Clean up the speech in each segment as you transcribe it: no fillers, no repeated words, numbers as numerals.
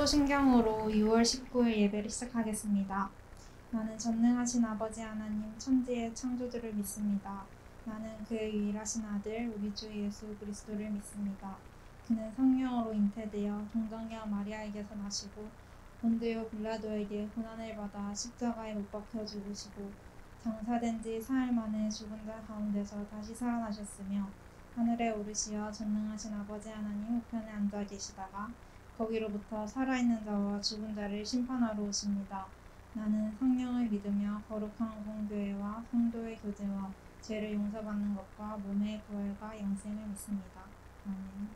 사도신경으로 6월 19일 예배를 시작하겠습니다. 나는 전능하신 아버지 하나님 천지의 창조주를 믿습니다. 나는 그의 유일하신 아들 우리 주 예수 그리스도를 믿습니다. 그는 성령으로 잉태되어 동정녀 마리아에게서 나시고 본디오 빌라도에게 고난을 받아 십자가에 못 박혀 죽으시고 장사된 지 사흘 만에 죽은 자 가운데서 다시 살아나셨으며 하늘에 오르시어 전능하신 아버지 하나님 우편에 앉아 계시다가 거기로부터 살아있는 자와 죽은 자를 심판하러 오십니다. 나는 성령을 믿으며 거룩한 공교회와 성도의 교제와 죄를 용서받는 것과 몸의 부활과 영생을 믿습니다. 아멘.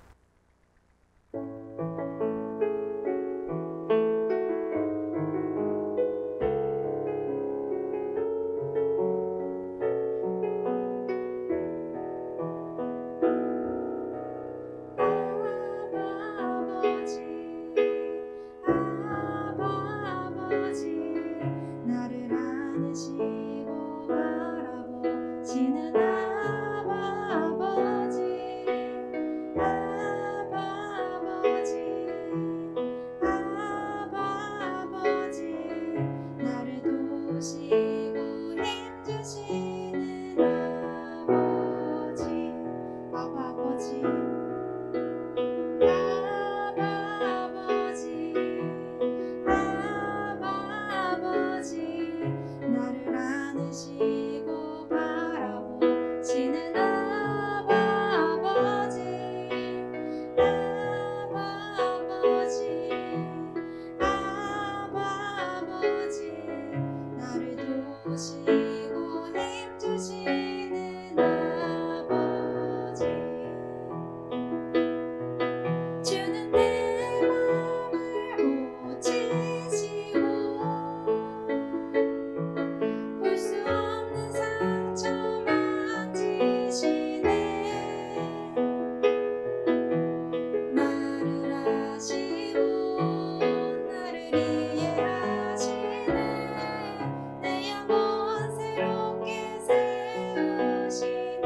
나를 안으시고 바라보시는 아버지 나를 도우시고 힘주시는 아버지 나를 안으시고 바라보시는 아버지 나를 도우시고 힘주시는 아버지 주는 내 맘을 고치시고 볼 수 없는 상처 만지시네 나를 아시고 나를 이해하시네 내 영혼 새롭게 세우시네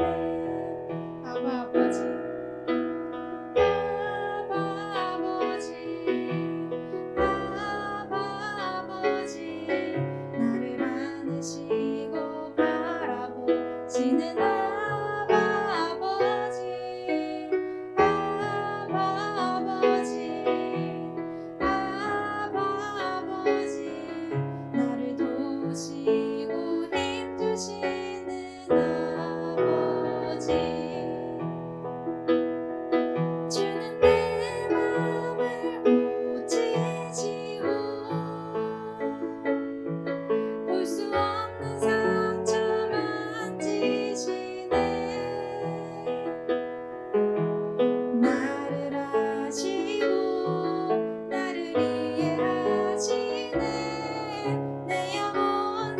아버지 나를 안으시고 바라보시는 아버지 나를 도우시고 힘주시는 아버지 주는 내 맘을 고치시고 볼 수 없는 상처 만지시네 나를 아시고 나를 이해하시네 내 영혼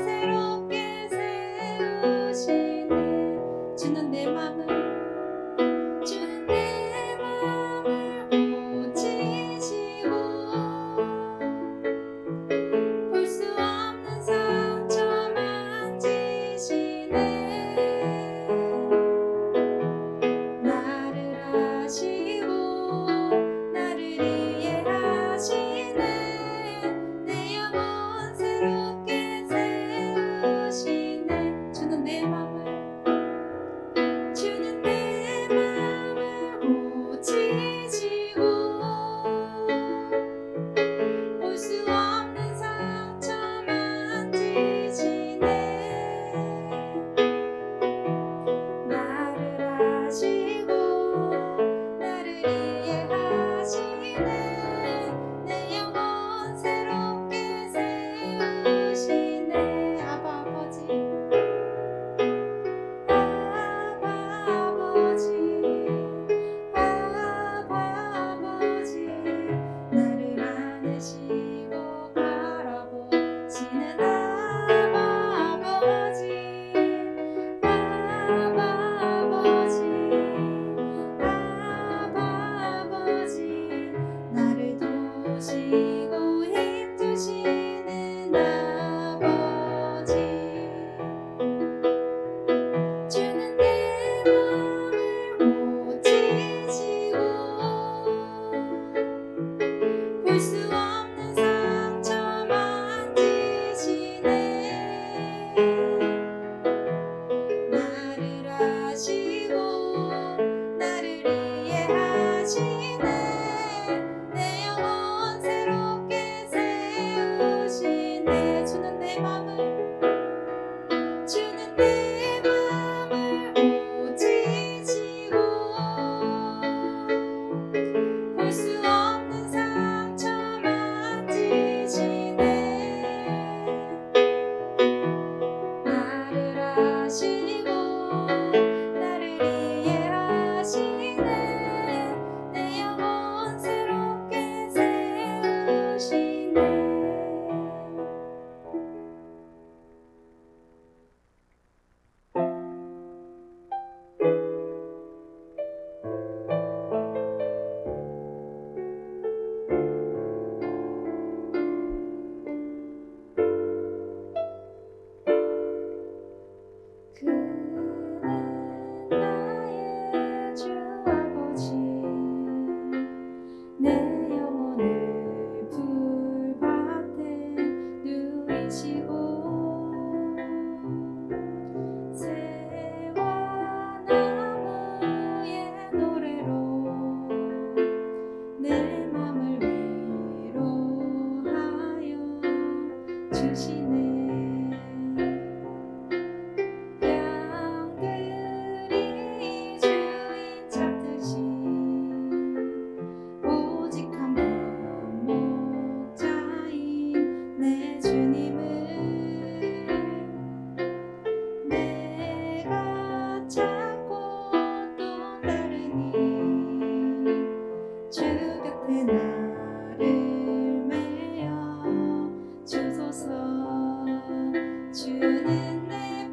주는 내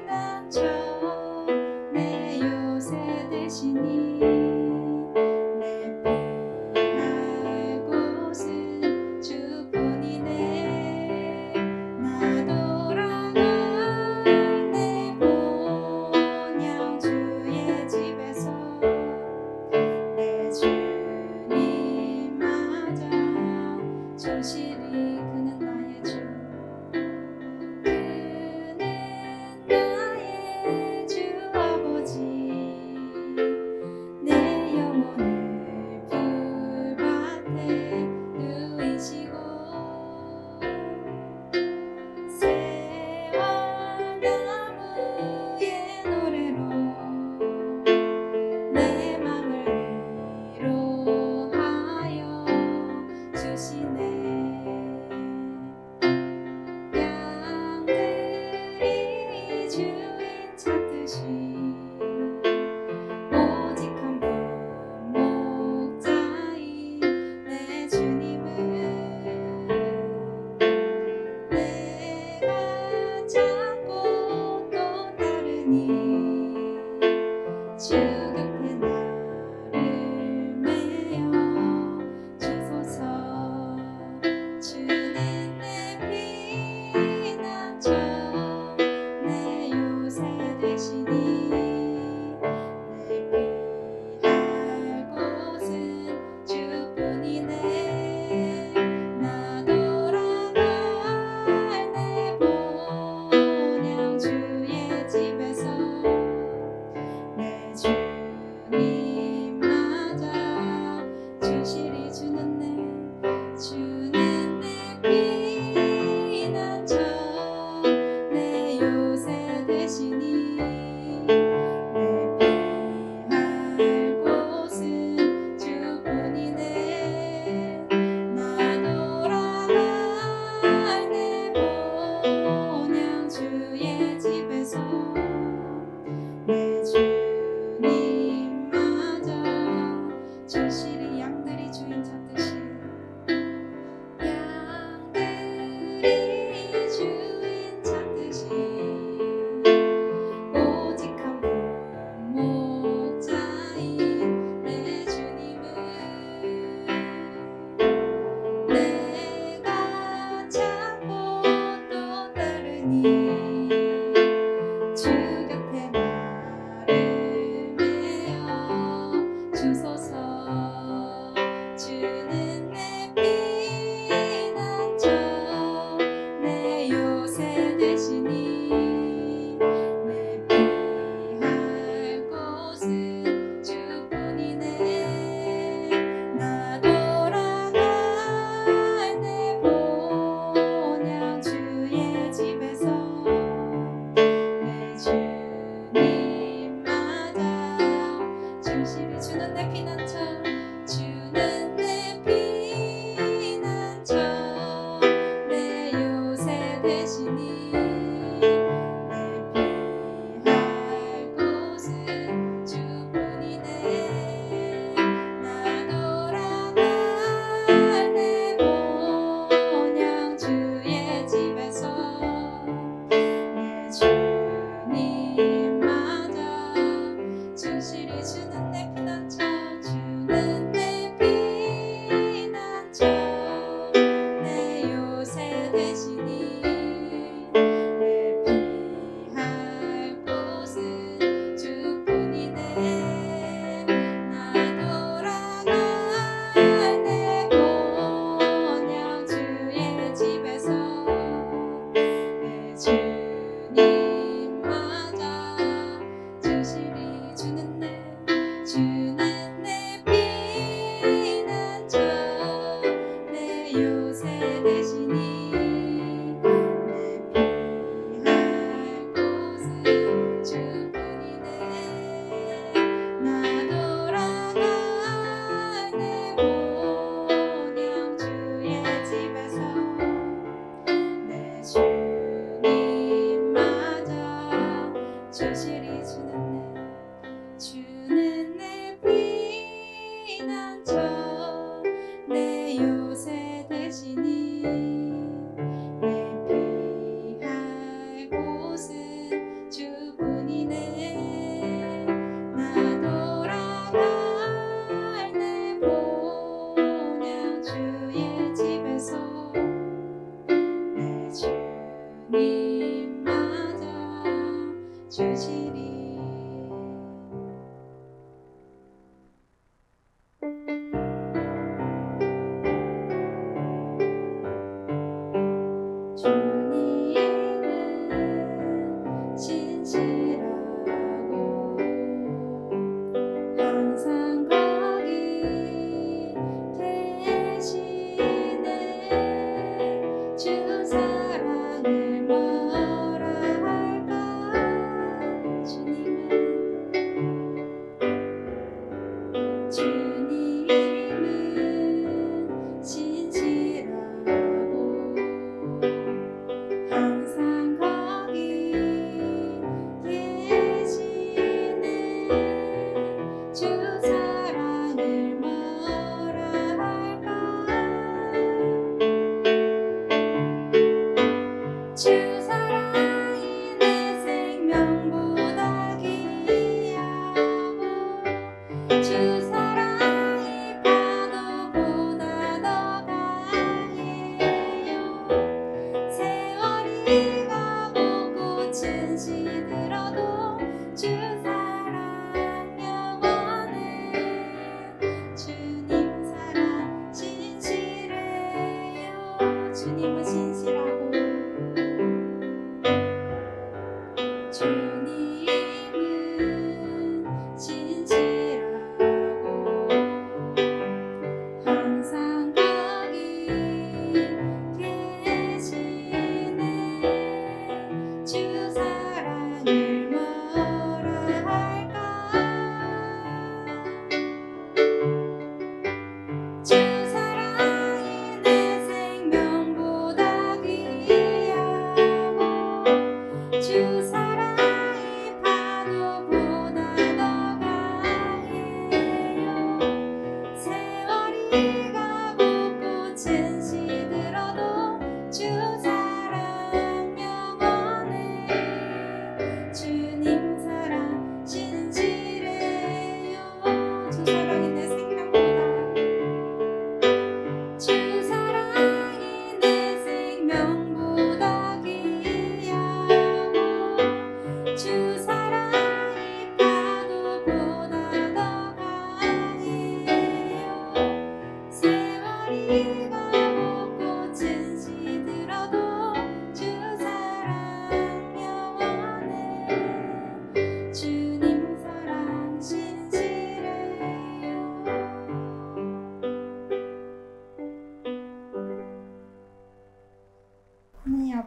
피난처 내 요새 되시니 내 피할 곳은 주뿐이네 나 돌아갈 내 본향 주의 집에서 내 주님 맞아 조실히 그는 나의 주 그는 나의 주 아버지 내 영혼을 풀밭에 누이시고 새와 나무의 노래로 내 맘을 위로하여 주시네 양들이 주인 찾듯이 오직 한 분 목자인 내 주님을 내가 찾고 또 따르니 주 곁에 나를 메어 주소서 주는 내 피난처 내 요새 되시니 내 피할 곳은 주뿐이네 나 돌아갈 내 본향 주의 집에서 내 주님 맞아 주실이 주는 내 피난처 내 요새 되시니 내 피할 곳은 주뿐이네 나 돌아갈 내 본향 주의 집에서 내 주님 맞아 조실히 양들이 주인 찾듯이 양들이 주인 찾듯이 오직 한 분 목자인 내 주님을 내가 찾고 또 따르니 주 곁에 나를 메어 주소서 주는 내 피난처 내 요새 되시니 내 피할 곳은 주뿐이네 나 돌아갈 내 본향 주의 집에서 내 주님 맞아 주실이 주는 내 피난처 주는 내 피난처 내 요새 되시니 내 피할 곳은 주뿐이네 나 돌아갈 내 본향 주의 집에서 내 주님 맞아 주실이 주는 내 피난처 주는 내 피난처 내 요새 되시니 내 피할 곳은 주뿐이네 나 돌아갈 내 본향 주의 집에서 내 주님 맞아 주실이 주는 내 피난처 내 요새 되시니 내 피할 곳은 주뿐이네 나 돌아갈 내 본향 주의 집에서 내 주님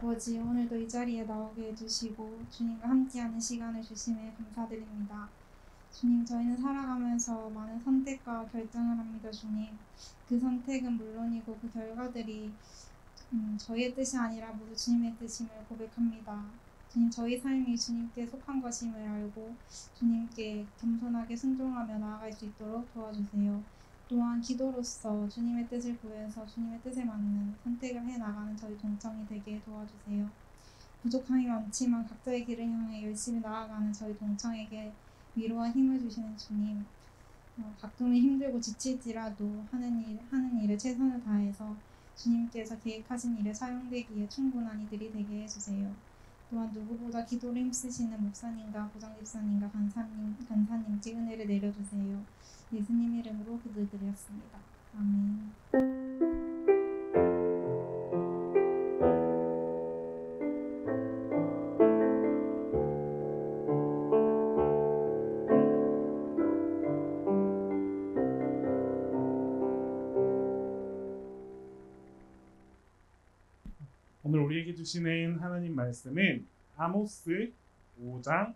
아버지, 오늘도 이 자리에 나오게 해주시고 주님과 함께하는 시간을 주심에 감사드립니다. 주님, 저희는 살아가면서 많은 선택과 결정을 합니다. 주님, 그 선택은 물론이고 그 결과들이 저희의 뜻이 아니라 모두 주님의 뜻임을 고백합니다. 주님, 저희 삶이 주님께 속한 것임을 알고 주님께 겸손하게 순종하며 나아갈 수 있도록 도와주세요. 또한 기도로서 주님의 뜻을 구해서 주님의 뜻에 맞는 선택을 해나가는 저희 동정이 되게 도와주세요. 부족함이 많지만 각자의 길을 향해 열심히 나아가는 저희 동정에게 위로와 힘을 주시는 주님, 가끔은 힘들고 지칠지라도 하는 일에 최선을 다해서 주님께서 계획하신 일에 사용되기에 충분한 이들이 되게 해주세요. 또한 누구보다 기도를 힘쓰시는 목사님과 부장집사님과 간사님께 은혜를 내려주세요. 예수님 이름으로 기도드렸습니다. 아멘. 오늘 우리에게 주시는 하나님 말씀은 아모스 5장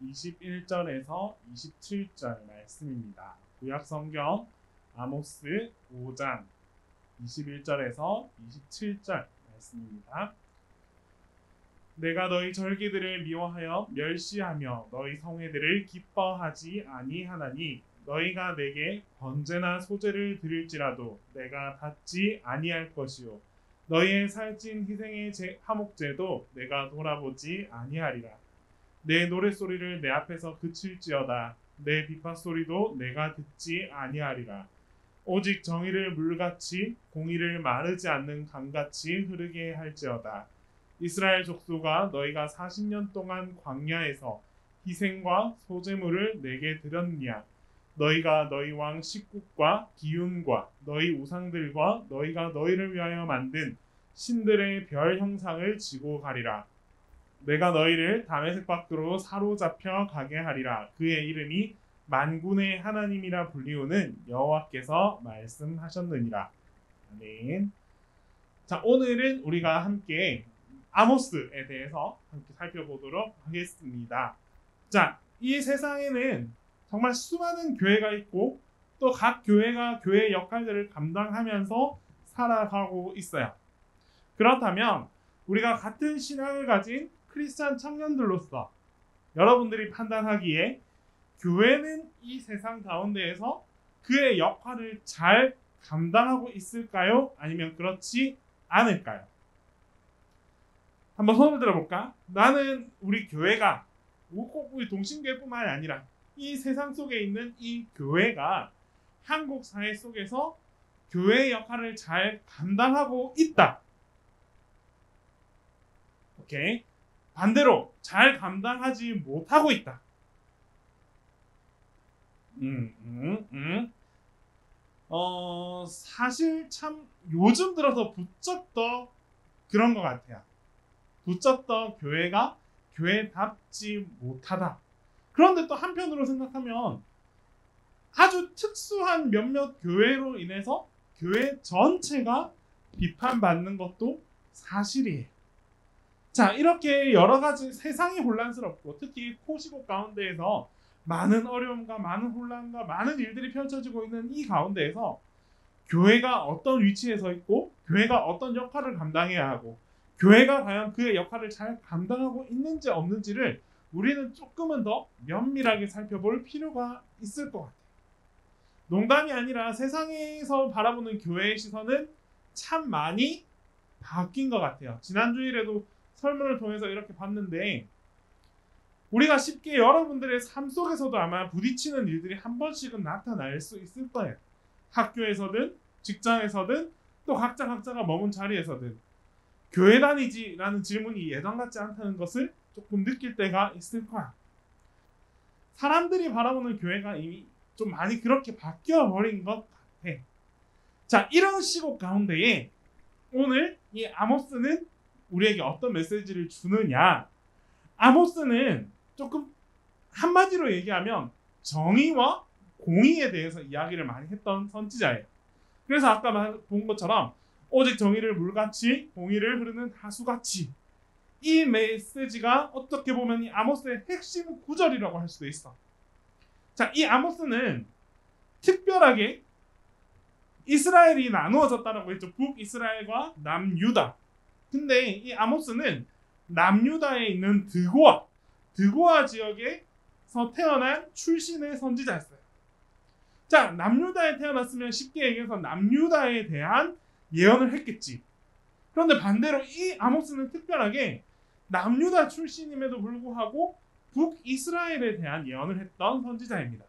21절에서 27절 말씀입니다. 구약 성경 아모스 5장 21절에서 27절 말씀입니다. 내가 너희 절기들을 미워하여 멸시하며 너희 성회들을 기뻐하지 아니하나니 너희가 내게 번제나 소제를 드릴지라도 내가 받지 아니할 것이요 너희의 살찐 희생의 화목제도 내가 돌아보지 아니하리라. 내 노랫소리를 내 앞에서 그칠지어다. 내 비파소리도 내가 듣지 아니하리라. 오직 정의를 물같이 공의를 마르지 않는 강같이 흐르게 할지어다. 이스라엘 족속아 너희가 40년 동안 광야에서 희생과 소제물을 내게 드렸느냐 너희가 너희 왕 식국과 기운과 너희 우상들과 너희가 너희를 위하여 만든 신들의 별 형상을 지고 가리라. 내가 너희를 다메섹 밖으로 사로잡혀 가게 하리라. 그의 이름이 만군의 하나님이라 불리우는 여호와께서 말씀하셨느니라. 아멘. 자, 오늘은 우리가 함께 아모스에 대해서 함께 살펴보도록 하겠습니다. 자, 이 세상에는 정말 수많은 교회가 있고 또 각 교회가 교회의 역할들을 감당하면서 살아가고 있어요. 그렇다면 우리가 같은 신앙을 가진 크리스찬 청년들로서 여러분들이 판단하기에 교회는 이 세상 가운데에서 그의 역할을 잘 감당하고 있을까요? 아니면 그렇지 않을까요? 한번 손을 들어볼까? 나는 우리 교회가 꼭 우리 동신교회뿐만 아니라 이 세상 속에 있는 이 교회가 한국 사회 속에서 교회의 역할을 잘 감당하고 있다. 오케이. 반대로 잘 감당하지 못하고 있다. 사실 참 요즘 들어서 부쩍 더 그런 것 같아요. 부쩍 더 교회가 교회답지 못하다. 그런데 또 한편으로 생각하면 아주 특수한 몇몇 교회로 인해서 교회 전체가 비판받는 것도 사실이에요. 자, 이렇게 여러 가지 세상이 혼란스럽고 특히 코시국 가운데에서 많은 어려움과 많은 혼란과 많은 일들이 펼쳐지고 있는 이 가운데에서 교회가 어떤 위치에 서 있고 교회가 어떤 역할을 감당해야 하고 교회가 과연 그의 역할을 잘 감당하고 있는지 없는지를 우리는 조금은 더 면밀하게 살펴볼 필요가 있을 것 같아요. 농담이 아니라 세상에서 바라보는 교회의 시선은 참 많이 바뀐 것 같아요. 지난주일에도 설문을 통해서 이렇게 봤는데 우리가 쉽게 여러분들의 삶 속에서도 아마 부딪히는 일들이 한 번씩은 나타날 수 있을 거예요. 학교에서든 직장에서든 또 각자가 머문 자리에서든 교회 다니지? 라는 질문이 예전 같지 않다는 것을 조금 느낄 때가 있을 거야. 사람들이 바라보는 교회가 이미 좀 많이 그렇게 바뀌어버린 것 같아. 자, 이런 시국 가운데에 오늘 이 아모스는 우리에게 어떤 메시지를 주느냐. 아모스는 조금 한마디로 얘기하면 정의와 공의에 대해서 이야기를 많이 했던 선지자예요. 그래서 아까 본 것처럼 오직 정의를 물같이 공의를 흐르는 하수같이 이 메시지가 어떻게 보면 이 아모스의 핵심 구절이라고 할 수도 있어. 자, 이 아모스는 특별하게 이스라엘이 나누어졌다라고 했죠. 북이스라엘과 남유다. 근데 이 아모스는 남유다에 있는 드고아 지역에서 태어난 출신의 선지자였어요. 자, 남유다에 태어났으면 쉽게 얘기해서 남유다에 대한 예언을 했겠지. 그런데 반대로 이 아모스는 특별하게 남유다 출신임에도 불구하고 북이스라엘에 대한 예언을 했던 선지자입니다.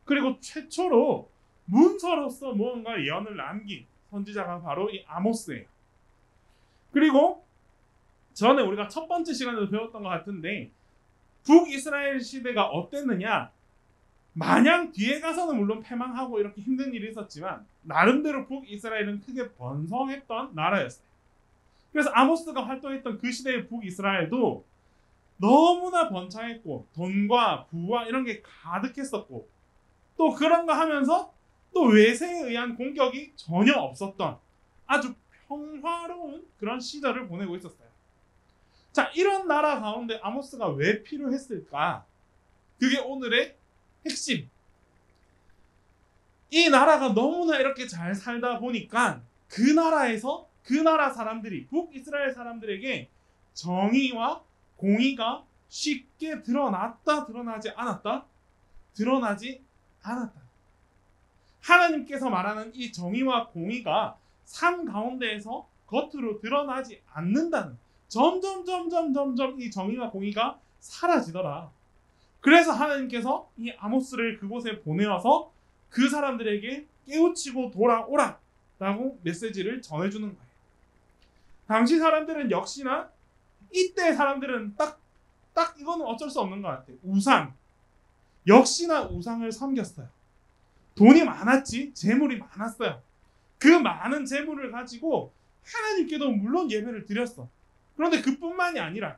그리고 최초로 문서로서 무언가 예언을 남긴 선지자가 바로 이 아모스예요. 그리고 전에 우리가 첫 번째 시간에도 배웠던 것 같은데 북이스라엘 시대가 어땠느냐? 마냥 뒤에 가서는 물론 패망하고 이렇게 힘든 일이 있었지만 나름대로 북이스라엘은 크게 번성했던 나라였어요. 그래서 아모스가 활동했던 그 시대의 북이스라엘도 너무나 번창했고 돈과 부와 이런 게 가득했었고 또 그런가 하면서 또 외세에 의한 공격이 전혀 없었던 아주 평화로운 그런 시절을 보내고 있었어요. 자, 이런 나라 가운데 아모스가 왜 필요했을까? 그게 오늘의 핵심. 이 나라가 너무나 이렇게 잘 살다 보니까 그 나라에서 그 나라 사람들이 북이스라엘 사람들에게 정의와 공의가 쉽게 드러났다, 드러나지 않았다? 드러나지 않았다. 하나님께서 말하는 이 정의와 공의가 삶 가운데에서 겉으로 드러나지 않는다는 점점 이 정의와 공의가 사라지더라. 그래서 하나님께서 이 아모스를 그곳에 보내어서 그 사람들에게 깨우치고 돌아오라 라고 메시지를 전해주는 거예요. 당시 사람들은 역시나 이때 사람들은 딱 이거는 어쩔 수 없는 것 같아. 우상. 역시나 우상을 섬겼어요. 돈이 많았지, 재물이 많았어요. 그 많은 재물을 가지고 하나님께도 물론 예배를 드렸어. 그런데 그뿐만이 아니라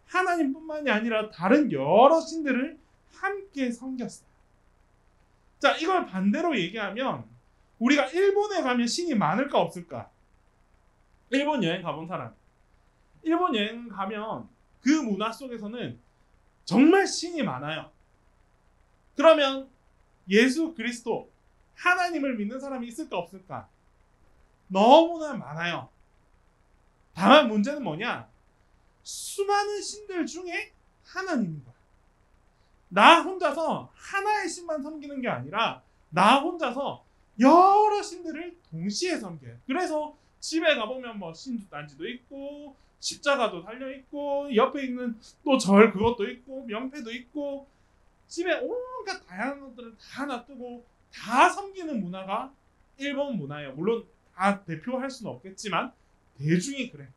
하나님뿐만이 아니라 다른 여러 신들을 함께 섬겼어요. 자, 이걸 반대로 얘기하면 우리가 일본에 가면 신이 많을까 없을까? 일본 여행 가본 사람. 일본 여행 가면 그 문화 속에서는 정말 신이 많아요. 그러면 예수 그리스도 하나님을 믿는 사람이 있을까 없을까? 너무나 많아요. 다만 문제는 뭐냐? 수많은 신들 중에 하나님인 거야. 나 혼자서 하나의 신만 섬기는 게 아니라 나 혼자서 여러 신들을 동시에 섬겨요. 그래서 집에 가보면 뭐 신주단지도 있고 십자가도 달려있고 옆에 있는 또 절 그것도 있고 명패도 있고 집에 온갖 다양한 것들을 다 놔두고 다 섬기는 문화가 일본 문화예요. 물론 다 대표할 수는 없겠지만 대중이 그래.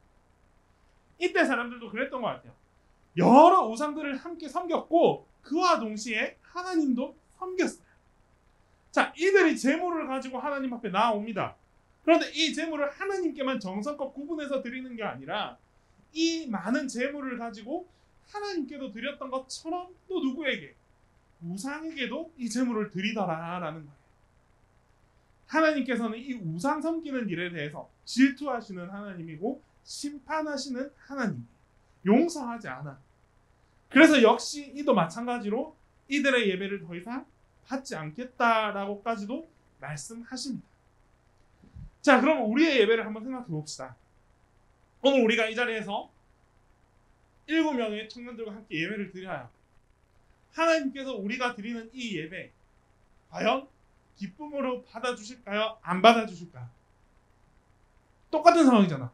이때 사람들도 그랬던 것 같아요. 여러 우상들을 함께 섬겼고 그와 동시에 하나님도 섬겼어요. 자, 이들이 재물을 가지고 하나님 앞에 나옵니다. 그런데 이 재물을 하나님께만 정성껏 구분해서 드리는 게 아니라 이 많은 재물을 가지고 하나님께도 드렸던 것처럼 또 누구에게? 우상에게도 이 재물을 드리더라라는 거예요. 하나님께서는 이 우상 섬기는 일에 대해서 질투하시는 하나님이고 심판하시는 하나님, 용서하지 않아. 그래서 역시 이도 마찬가지로 이들의 예배를 더 이상 받지 않겠다라고까지도 말씀하십니다. 자, 그럼 우리의 예배를 한번 생각해 봅시다. 오늘 우리가 이 자리에서 7명의 청년들과 함께 예배를 드려요. 하나님께서 우리가 드리는 이 예배 과연 기쁨으로 받아주실까요? 안 받아주실까요? 똑같은 상황이잖아.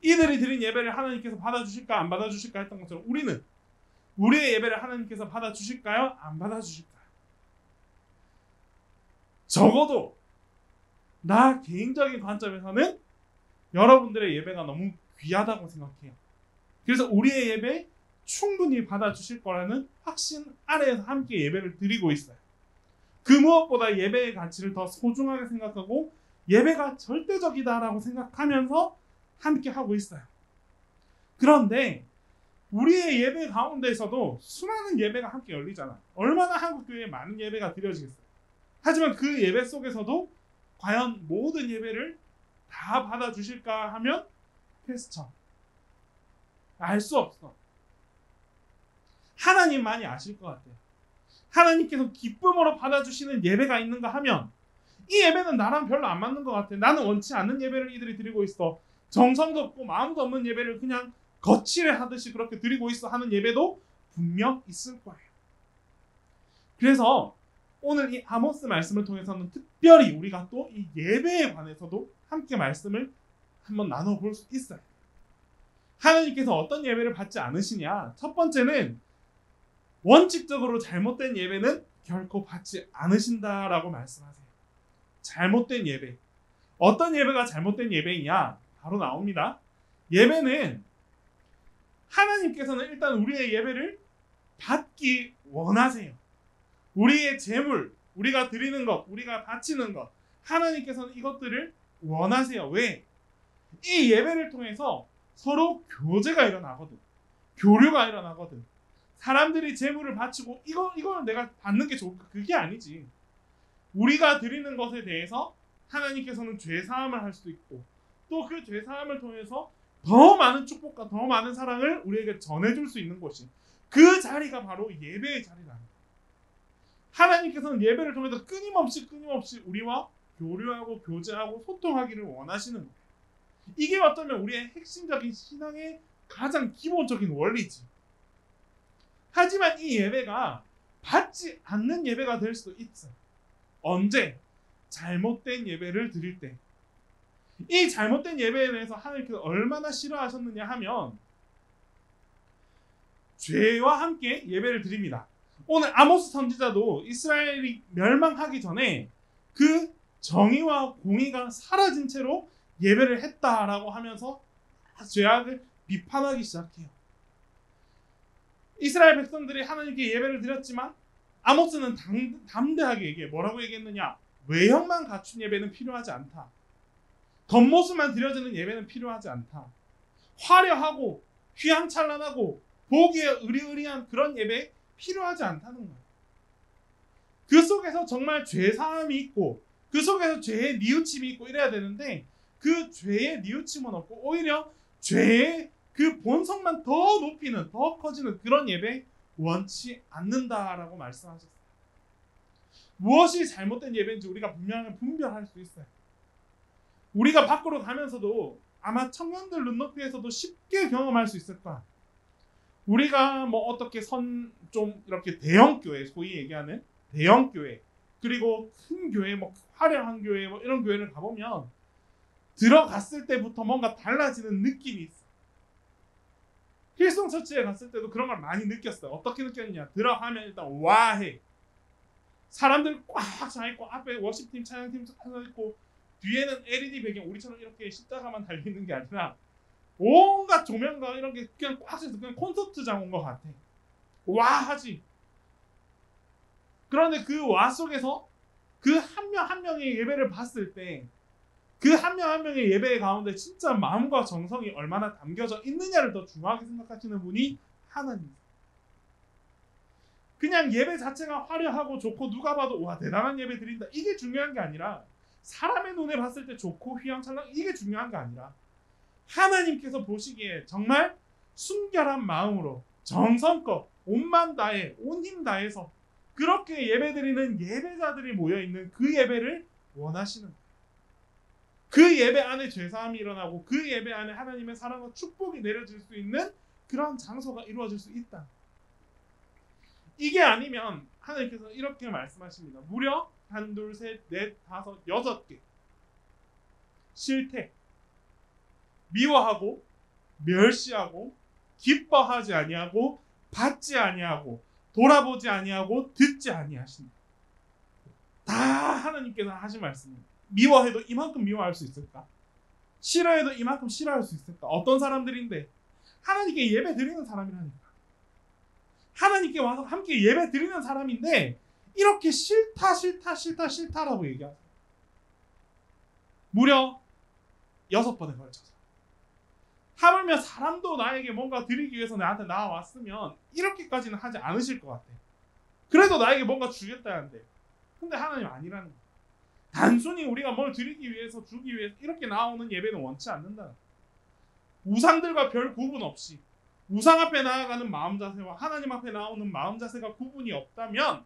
이들이 드린 예배를 하나님께서 받아주실까 안 받아주실까 했던 것처럼 우리는 우리의 예배를 하나님께서 받아주실까요? 안 받아주실까요? 적어도 나 개인적인 관점에서는 여러분들의 예배가 너무 귀하다고 생각해요. 그래서 우리의 예배 충분히 받아주실 거라는 확신 아래에서 함께 예배를 드리고 있어요. 그 무엇보다 예배의 가치를 더 소중하게 생각하고 예배가 절대적이다라고 생각하면서 함께 하고 있어요. 그런데 우리의 예배 가운데에서도 수많은 예배가 함께 열리잖아. 얼마나 한국교회에 많은 예배가 드려지겠어요. 하지만 그 예배 속에서도 과연 모든 예배를 다 받아주실까 하면 퀘스천. 알 수 없어. 하나님만이 아실 것 같아요. 하나님께서 기쁨으로 받아주시는 예배가 있는가 하면 이 예배는 나랑 별로 안 맞는 것 같아. 나는 원치 않는 예배를 이들이 드리고 있어. 정성도 없고 마음도 없는 예배를 그냥 거칠게 하듯이 그렇게 드리고 있어 하는 예배도 분명 있을 거예요. 그래서 오늘 이 아모스 말씀을 통해서는 특별히 우리가 또 이 예배에 관해서도 함께 말씀을 한번 나눠볼 수 있어요. 하나님께서 어떤 예배를 받지 않으시냐? 첫 번째는 원칙적으로 잘못된 예배는 결코 받지 않으신다라고 말씀하세요. 잘못된 예배. 어떤 예배가 잘못된 예배이냐? 바로 나옵니다. 예배는 하나님께서는 일단 우리의 예배를 받기 원하세요. 우리의 재물, 우리가 드리는 것, 우리가 바치는 것, 하나님께서는 이것들을 원하세요. 왜? 이 예배를 통해서 서로 교제가 일어나거든. 교류가 일어나거든. 사람들이 재물을 바치고 이걸 내가 받는 게 좋을까? 그게 아니지. 우리가 드리는 것에 대해서 하나님께서는 죄사함을 할 수도 있고 또 그 죄사함을 통해서 더 많은 축복과 더 많은 사랑을 우리에게 전해줄 수 있는 곳이 그 자리가 바로 예배의 자리다. 하나님께서는 예배를 통해서 끊임없이 우리와 교류하고 교제하고 소통하기를 원하시는 거예요. 이게 어쩌면 우리의 핵심적인 신앙의 가장 기본적인 원리지. 하지만 이 예배가 받지 않는 예배가 될 수도 있어요. 언제? 잘못된 예배를 드릴 때. 이 잘못된 예배에 대해서 하나님께서 얼마나 싫어하셨느냐 하면 죄와 함께 예배를 드립니다. 오늘 아모스 선지자도 이스라엘이 멸망하기 전에 그 정의와 공의가 사라진 채로 예배를 했다라고 하면서 죄악을 비판하기 시작해요. 이스라엘 백성들이 하나님께 예배를 드렸지만 아모스는 담대하게 얘기해. 뭐라고 얘기했느냐? 외형만 갖춘 예배는 필요하지 않다. 겉모습만 드려지는 예배는 필요하지 않다. 화려하고 휘황찬란하고 보기에 의리의리한 그런 예배 필요하지 않다는 거예요. 그 속에서 정말 죄사함이 있고 그 속에서 죄의 뉘우침이 있고 이래야 되는데 그 죄의 뉘우침은 없고 오히려 죄의 그 본성만 더 높이는 더 커지는 그런 예배 원치 않는다라고 말씀하셨어요. 무엇이 잘못된 예배인지 우리가 분명하게 분별할 수 있어요. 우리가 밖으로 가면서도 아마 청년들 눈높이에서도 쉽게 경험할 수 있을 거야. 우리가 뭐 어떻게 좀 이렇게 대형 교회, 소위 얘기하는 대형 교회, 그리고 큰 교회, 뭐 화려한 교회, 뭐 이런 교회를 가보면 들어갔을 때부터 뭔가 달라지는 느낌이 있어. 힐송 처치에 갔을 때도 그런 걸 많이 느꼈어요. 어떻게 느꼈냐? 들어가면 일단 와해. 사람들 꽉 차 있고 앞에 워십팀, 찬양팀 차 있고 뒤에는 LED 배경, 우리처럼 이렇게 십자가만 달리는 게 아니라 온갖 조명과 이런 게 그냥 꽉 차서 그냥 콘서트장 온 것 같아. 와 하지. 그런데 그 와 속에서 그 한 명 한 명의 예배를 봤을 때 그 한 명 한 명의 예배 가운데 진짜 마음과 정성이 얼마나 담겨져 있느냐를 더 중요하게 생각하시는 분이 하나님이세요. 그냥 예배 자체가 화려하고 좋고 누가 봐도 와 대단한 예배 드린다 이게 중요한 게 아니라 사람의 눈에 봤을 때 좋고 휘황찬란 이게 중요한 게 아니라 하나님께서 보시기에 정말 순결한 마음으로 정성껏 온맘 다해 온 힘 다해서 그렇게 예배드리는 예배자들이 모여있는 그 예배를 원하시는 거예요. 그 예배 안에 죄사함이 일어나고 그 예배 안에 하나님의 사랑과 축복이 내려질 수 있는 그런 장소가 이루어질 수 있다. 이게 아니면 하나님께서 이렇게 말씀하십니다. 무려 한, 둘, 셋, 넷, 다섯, 6개 실태, 미워하고 멸시하고 기뻐하지 아니하고 받지 아니하고 돌아보지 아니하고 듣지 아니하신다. 다 하나님께서 하신 말씀입니다. 미워해도 이만큼 미워할 수 있을까? 싫어해도 이만큼 싫어할 수 있을까? 어떤 사람들인데? 하나님께 예배 드리는 사람이라니까. 하나님께 와서 함께 예배 드리는 사람인데 이렇게 싫다라고 얘기하세요. 무려 6번에 걸쳐서. 하물며 사람도 나에게 뭔가 드리기 위해서 나한테 나와왔으면 이렇게까지는 하지 않으실 것 같아. 그래도 나에게 뭔가 주겠다는데. 근데 하나님 아니라는 거야. 단순히 우리가 뭘 드리기 위해서 주기 위해서 이렇게 나오는 예배는 원치 않는다. 우상들과 별 구분 없이 우상 앞에 나아가는 마음 자세와 하나님 앞에 나오는 마음 자세가 구분이 없다면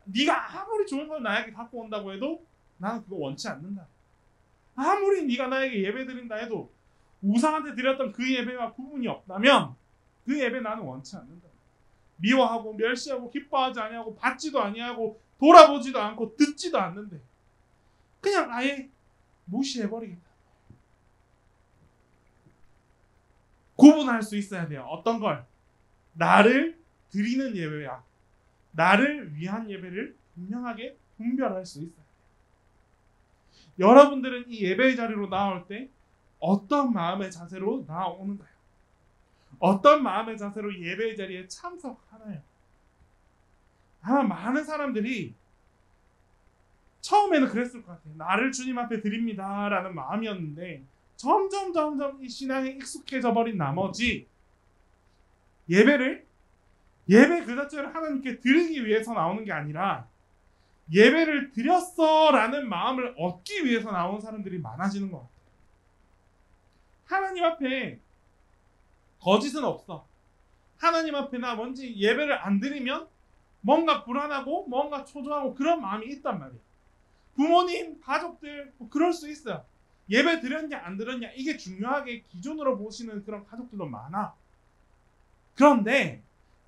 네가 아무리 좋은 걸 나에게 갖고 온다고 해도 나는 그거 원치 않는다. 아무리 네가 나에게 예배 드린다 해도 우상한테 드렸던 그 예배와 구분이 없다면 그 예배 나는 원치 않는다. 미워하고 멸시하고 기뻐하지 아니하고 받지도 아니하고 돌아보지도 않고 듣지도 않는데 그냥 아예 무시해버리겠다. 구분할 수 있어야 돼요. 어떤 걸? 나를 드리는 예배와 나를 위한 예배를 분명하게 분별할 수 있어요. 여러분들은 이 예배의 자리로 나올 때 어떤 마음의 자세로 나오는가요? 어떤 마음의 자세로 예배의 자리에 참석하나요? 아마 많은 사람들이 처음에는 그랬을 것 같아요. 나를 주님 앞에 드립니다 라는 마음이었는데 점점 이 신앙에 익숙해져 버린 나머지 예배 그 자체를 하나님께 드리기 위해서 나오는 게 아니라 예배를 드렸어 라는 마음을 얻기 위해서 나오는 사람들이 많아지는 것 같아요. 하나님 앞에 거짓은 없어. 하나님 앞에 나 뭔지 예배를 안 드리면 뭔가 불안하고 뭔가 초조하고 그런 마음이 있단 말이에요. 부모님, 가족들 뭐 그럴 수 있어요. 예배 드렸냐 안 드렸냐 이게 중요하게 기준으로 보시는 그런 가족들도 많아. 그런데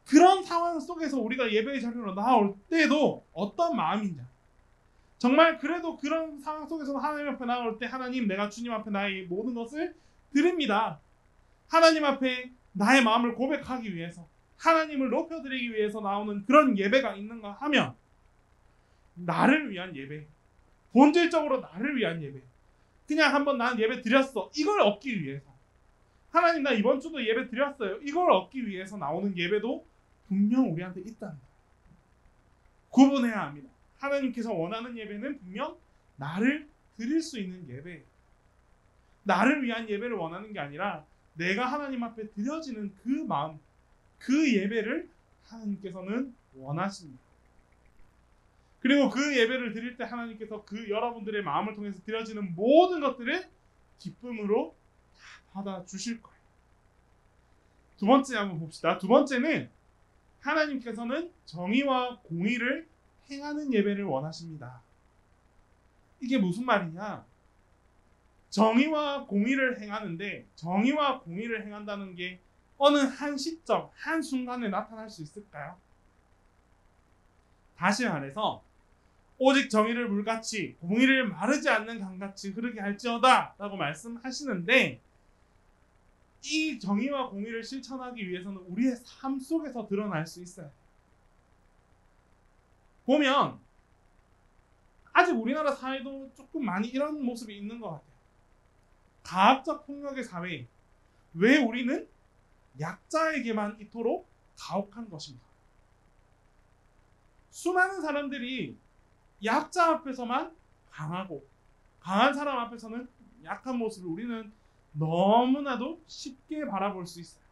그런 상황 속에서 우리가 예배의 자리로 나올 때도 어떤 마음이냐. 정말 그래도 그런 상황 속에서 하나님 앞에 나올 때 하나님 내가 주님 앞에 나의 모든 것을 드립니다. 하나님 앞에 나의 마음을 고백하기 위해서 하나님을 높여드리기 위해서 나오는 그런 예배가 있는가 하면 나를 위한 예배, 본질적으로 나를 위한 예배, 그냥 한번 난 예배 드렸어 이걸 얻기 위해서 하나님 나 이번 주도 예배 드렸어요. 이걸 얻기 위해서 나오는 예배도 분명 우리한테 있다는 거예요. 구분해야 합니다. 하나님께서 원하는 예배는 분명 나를 드릴 수 있는 예배예요. 나를 위한 예배를 원하는 게 아니라 내가 하나님 앞에 드려지는 그 마음, 그 예배를 하나님께서는 원하십니다. 그리고 그 예배를 드릴 때 하나님께서 그 여러분들의 마음을 통해서 드려지는 모든 것들을 기쁨으로 다 받아주실 거예요. 두 번째 한번 봅시다. 두 번째는 하나님께서는 정의와 공의를 행하는 예배를 원하십니다. 이게 무슨 말이냐? 정의와 공의를 행하는데 정의와 공의를 행한다는 게 어느 한 시점, 한 순간에 나타날 수 있을까요? 다시 말해서 오직 정의를 물같이 공의를 마르지 않는 강같이 흐르게 할지어다 라고 말씀하시는데 이 정의와 공의를 실천하기 위해서는 우리의 삶 속에서 드러날 수 있어요. 보면 아직 우리나라 사회도 조금 많이 이런 모습이 있는 것 같아요. 가학적 폭력의 사회에 왜 우리는 약자에게만 이토록 가혹한 것인가? 수많은 사람들이 약자 앞에서만 강하고 강한 사람 앞에서는 약한 모습을 우리는 너무나도 쉽게 바라볼 수 있어요.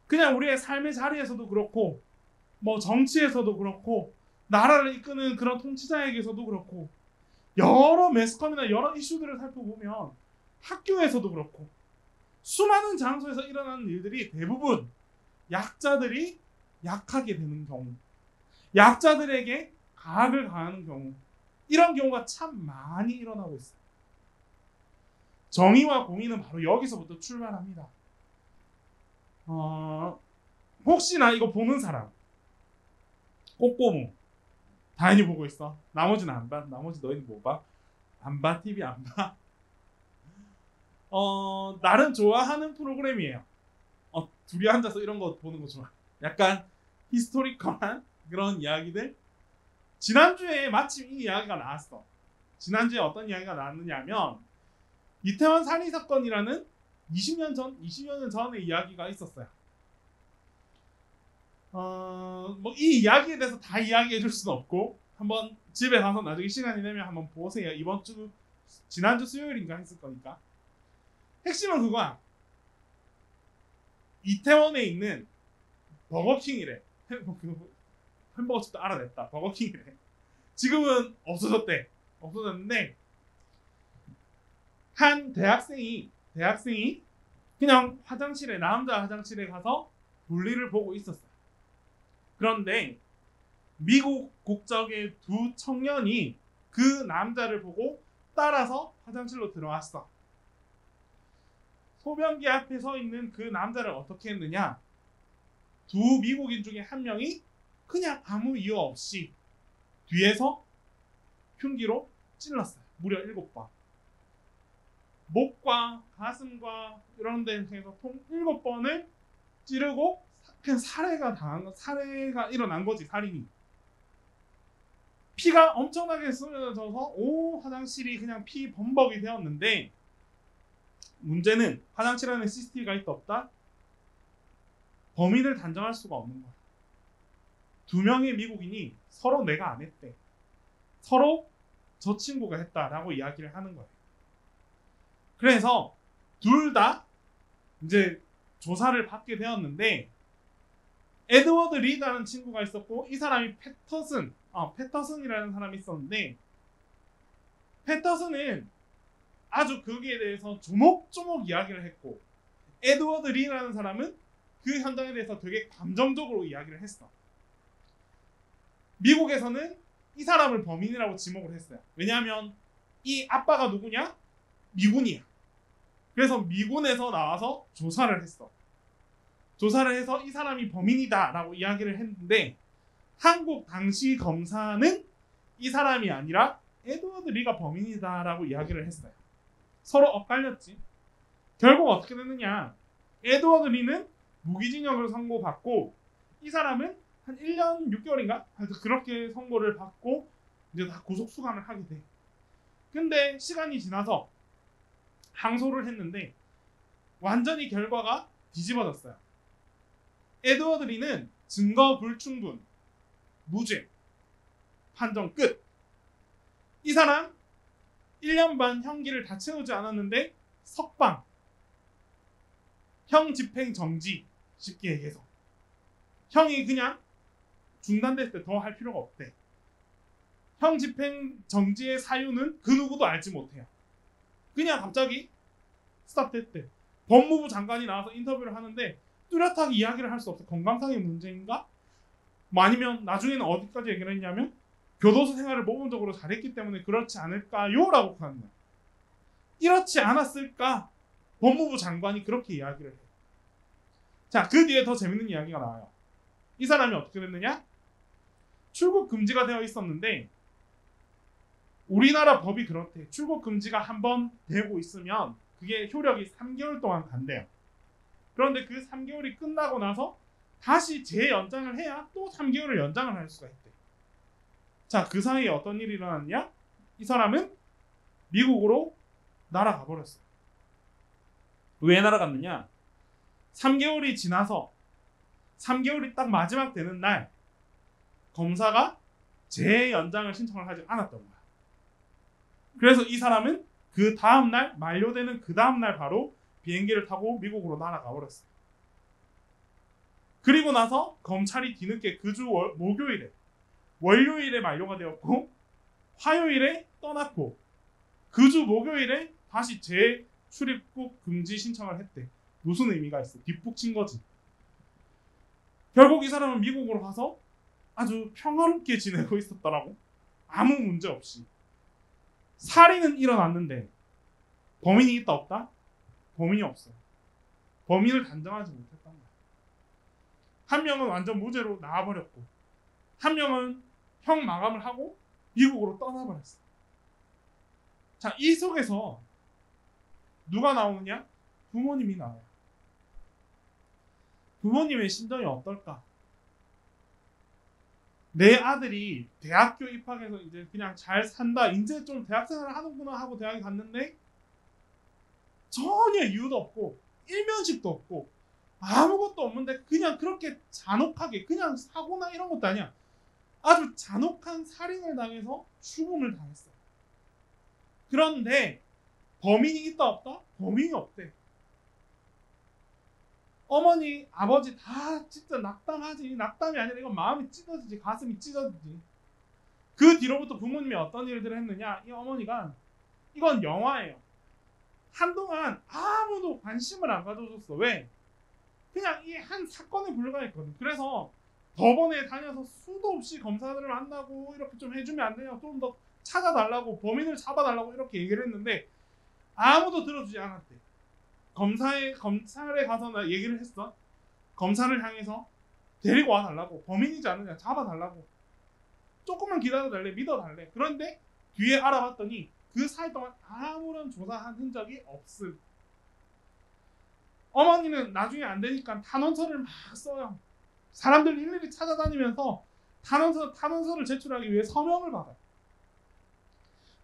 그냥 우리의 삶의 자리에서도 그렇고 뭐 정치에서도 그렇고 나라를 이끄는 그런 통치자에게서도 그렇고 여러 매스컴이나 여러 이슈들을 살펴보면 학교에서도 그렇고 수많은 장소에서 일어나는 일들이 대부분 약자들이 약하게 되는 경우, 약자들에게 가학을 가하는 경우, 이런 경우가 참 많이 일어나고 있어요. 정의와 공의는 바로 여기서부터 출발합니다. 혹시나 이거 보는 사람, 꼬꼬무 다현이 보고 있어. 나머지는 안 봐. 나머지 너희는 뭐 봐? 안 봐. TV 안 봐. 나름 좋아하는 프로그램이에요. 둘이 앉아서 이런 거 보는 거 좋아. 약간 히스토리컬한 그런 이야기들. 지난주에 마침 이 이야기가 나왔어. 지난주에 어떤 이야기가 나왔느냐면 이태원 살인 사건이라는 20년 전의 이야기가 있었어요. 뭐 이 이야기에 대해서 다 이야기해 줄 수는 없고 한번 집에 가서 나중에 시간이 되면 한번 보세요. 지난주 수요일인가 했을 거니까. 핵심은 그거야. 이태원에 있는 버거킹이래. 햄버거집도 알아냈다. 버거킹이래. 지금은 없어졌는데 한 대학생이 그냥 남자 화장실에 가서 볼일을 보고 있었어요. 그런데 미국 국적의 두 청년이 그 남자를 보고 따라서 화장실로 들어왔어. 소변기 앞에 서 있는 그 남자를 어떻게 했느냐? 두 미국인 중에 한 명이 그냥 아무 이유 없이 뒤에서 흉기로 찔렀어요. 무려 7번. 목과 가슴과 이런 데에서 총 7번을 찌르고 그냥 살해가 일어난 거지, 살인이. 피가 엄청나게 쏟아져서 온 화장실이 그냥 피 범벅이 되었는데 문제는 화장실 안에 CCTV가 있다 없다? 범인을 단정할 수가 없는 거야. 두 명의 미국인이 서로 내가 안 했대. 서로 저 친구가 했다라고 이야기를 하는 거예요. 그래서 둘 다 이제 조사를 받게 되었는데 에드워드 리라는 친구가 있었고 이 사람이 패터슨이라는 사람이 있었는데 패터슨은 아주 거기에 대해서 조목조목 이야기를 했고 에드워드 리라는 사람은 그 현장에 대해서 되게 감정적으로 이야기를 했어. 미국에서는 이 사람을 범인이라고 지목을 했어요. 왜냐하면 이 아빠가 누구냐? 미군이야. 그래서 미군에서 나와서 조사를 했어. 조사를 해서 이 사람이 범인이다 라고 이야기를 했는데 한국 당시 검사는 이 사람이 아니라 에드워드 리가 범인이다 라고 이야기를 했어요. 서로 엇갈렸지. 결국 어떻게 됐느냐? 에드워드 리는 무기징역을 선고받고 이 사람은 한 1년 6개월인가? 그렇게 선고를 받고 이제 다 구속 수감을 하게 돼. 근데 시간이 지나서 항소를 했는데 완전히 결과가 뒤집어졌어요. 에드워드 리는 증거 불충분, 무죄, 판정 끝. 이 사람 1년 반 형기를 다 채우지 않았는데 석방, 형 집행 정지. 쉽게 얘기해서 형이 그냥 중단됐을 때 더 할 필요가 없대. 형 집행 정지의 사유는 그 누구도 알지 못해요. 그냥 갑자기 스탑됐대. 법무부 장관이 나와서 인터뷰를 하는데 뚜렷하게 이야기를 할 수 없어. 건강상의 문제인가? 뭐 아니면 나중에는 어디까지 얘기를 했냐면 교도소 생활을 모범적으로 잘했기 때문에 그렇지 않을까요? 라고 하는 거야. 이렇지 않았을까? 법무부 장관이 그렇게 이야기를 해요. 자, 그 뒤에 더 재밌는 이야기가 나와요. 이 사람이 어떻게 됐느냐? 출국 금지가 되어 있었는데 우리나라 법이 그렇대. 출국 금지가 한번 되고 있으면 그게 효력이 3개월 동안 간대요. 그런데 그 3개월이 끝나고 나서 다시 재연장을 해야 또 3개월을 연장을 할 수가 있대. 자, 그 사이에 어떤 일이 일어났냐? 이 사람은 미국으로 날아가 버렸어요. 왜 날아갔느냐? 3개월이 지나서 3개월이 딱 마지막 되는 날 검사가 재연장을 신청을 하지 않았던 거야. 그래서 이 사람은 그 다음날 만료되는 그 다음날 바로 비행기를 타고 미국으로 날아가 버렸어요. 그리고 나서 검찰이 뒤늦게 그 주 목요일에 월요일에 만료가 되었고 화요일에 떠났고 그 주 목요일에 다시 재출입국 금지 신청을 했대. 무슨 의미가 있어? 뒷북 친 거지. 결국 이 사람은 미국으로 가서 아주 평화롭게 지내고 있었더라고. 아무 문제 없이. 살인은 일어났는데 범인이 있다 없다? 범인이 없어요. 범인을 단정하지 못했던 거야. 한 명은 완전 무죄로 나와버렸고 한 명은 형 마감을 하고 미국으로 떠나버렸어. 자, 이 속에서 누가 나오느냐? 부모님이 나와요. 부모님의 심정이 어떨까? 내 아들이 대학교 입학해서 이제 그냥 잘 산다. 이제 좀 대학생활을 하는구나 하고 대학에 갔는데 전혀 이유도 없고 일면식도 없고 아무것도 없는데 그냥 그렇게 잔혹하게 그냥 사고나 이런 것도 아니야. 아주 잔혹한 살인을 당해서 죽음을 당했어. 그런데 범인이 있다 없다? 범인이 없대. 어머니, 아버지 다 진짜 낙담하지. 낙담이 아니라 이건 마음이 찢어지지. 가슴이 찢어지지. 그 뒤로부터 부모님이 어떤 일들을 했느냐. 이 어머니가 이건 영화예요. 한동안 아무도 관심을 안 가져줬어. 왜? 그냥 이 한 사건에 불과했거든. 그래서 법원에 다녀서 수도 없이 검사들을 만나고 이렇게 좀 해주면 안 되냐. 좀 더 찾아달라고 범인을 잡아달라고 이렇게 얘기를 했는데 아무도 들어주지 않았대. 검찰에 가서 나 얘기를 했어. 검사를 향해서 데리고 와달라고. 범인이지 않느냐. 잡아달라고. 조금만 기다려달래. 믿어달래. 그런데 뒤에 알아봤더니 그 사이 동안 아무런 조사한 흔적이 없음. 어머니는 나중에 안 되니까 탄원서를 막 써요. 사람들 일일이 찾아다니면서 탄원서를 제출하기 위해 서명을 받아요.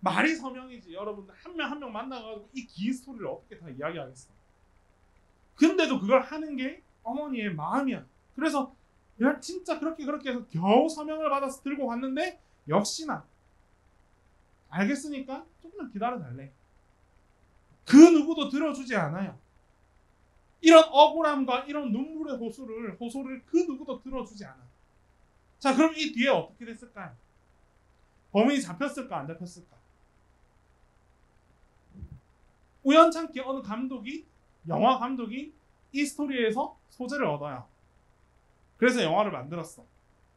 말이 서명이지. 여러분들 한 명 한 명 만나가지고 이 긴 스토리를 어떻게 다 이야기하겠어. 근데도 그걸 하는 게 어머니의 마음이야. 그래서 진짜 그렇게 해서 겨우 서명을 받아서 들고 갔는데 역시나 알겠으니까 조금만 기다려달래. 그 누구도 들어주지 않아요. 이런 억울함과 이런 눈물의 호소를 그 누구도 들어주지 않아. 자, 그럼 이 뒤에 어떻게 됐을까요? 범인이 잡혔을까 안 잡혔을까? 우연찮게 어느 영화 감독이 이 스토리에서 소재를 얻어요. 그래서 영화를 만들었어.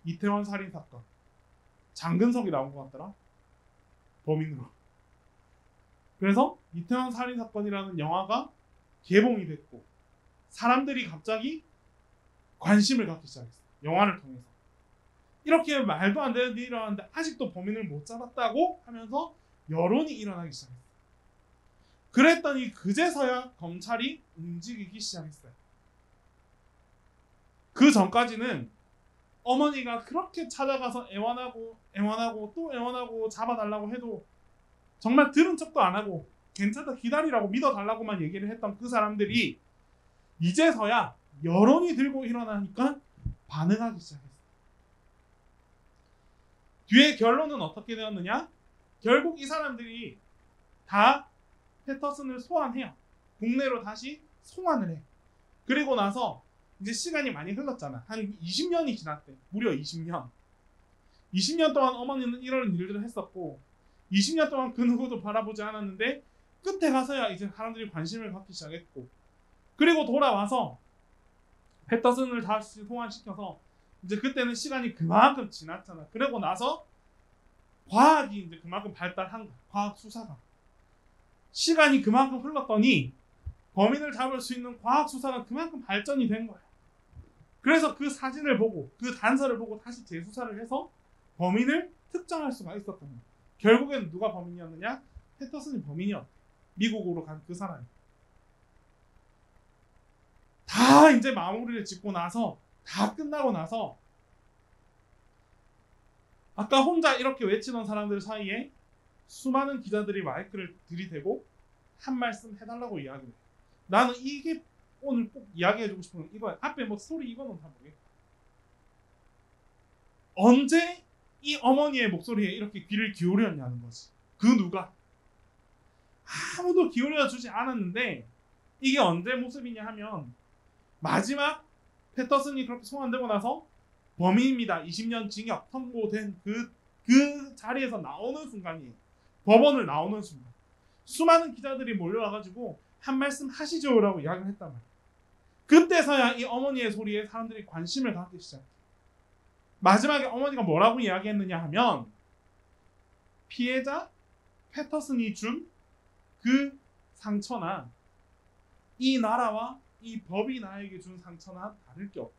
이태원 살인사건. 장근석이 나온 것 같더라. 범인으로. 그래서 이태원 살인사건이라는 영화가 개봉이 됐고 사람들이 갑자기 관심을 갖기 시작했어. 영화를 통해서. 이렇게 말도 안 되는 일이 일어났는데 아직도 범인을 못 잡았다고 하면서 여론이 일어나기 시작했어. 그랬더니 그제서야 검찰이 움직이기 시작했어요. 그 전까지는 어머니가 그렇게 찾아가서 애원하고 또 애원하고 잡아달라고 해도 정말 들은 척도 안 하고 괜찮다 기다리라고 믿어달라고만 얘기를 했던 그 사람들이 이제서야 여론이 들고 일어나니까 반응하기 시작했어요. 뒤에 결론은 어떻게 되었느냐? 결국 이 사람들이 다 패터슨을 소환해요. 국내로 다시 송환을 해. 그리고 나서 이제 시간이 많이 흘렀잖아. 한 20년이 지났대. 무려 20년. 20년 동안 어머니는 이런 일들을 했었고 20년 동안 그 누구도 바라보지 않았는데 끝에 가서야 이제 사람들이 관심을 갖기 시작했고 그리고 돌아와서 패터슨을 다시 소환시켜서 이제 그때는 시간이 그만큼 지났잖아. 그러고 나서 과학이 이제 그만큼 발달한 거야. 과학 수사가. 시간이 그만큼 흘렀더니 범인을 잡을 수 있는 과학 수사가 그만큼 발전이 된 거야. 그래서 그 사진을 보고 그 단서를 보고 다시 재수사를 해서 범인을 특정할 수가 있었던 거야. 결국에는 누가 범인이었느냐? 패터슨이 범인이었대. 미국으로 간 그 사람이. 다 이제 마무리를 짓고 나서 다 끝나고 나서 아까 혼자 이렇게 외치던 사람들 사이에 수많은 기자들이 마이크를 들이대고 한 말씀 해달라고 이야기를 해. 나는 이게 오늘 꼭 이야기해주고 싶은 건 이거야. 앞에 뭐 스토리 이거는 다 모르겠고 언제 이 어머니의 목소리에 이렇게 귀를 기울였냐는 거지. 그 누가 아무도 기울여주지 않았는데 이게 언제 모습이냐 하면 마지막 패터슨이 그렇게 소환되고 나서 범인입니다. 20년 징역 선고된 그 자리에서 나오는 순간이에요. 법원을 나오는 순간. 수많은 기자들이 몰려와가지고 한 말씀 하시죠라고 이야기를 했단 말이에요. 그때서야 이 어머니의 소리에 사람들이 관심을 갖기 시작해요. 마지막에 어머니가 뭐라고 이야기했느냐 하면 피해자 패터슨이 준 그 상처나 이 나라와 이 법이 나에게 준 상처나 다를 게 없대.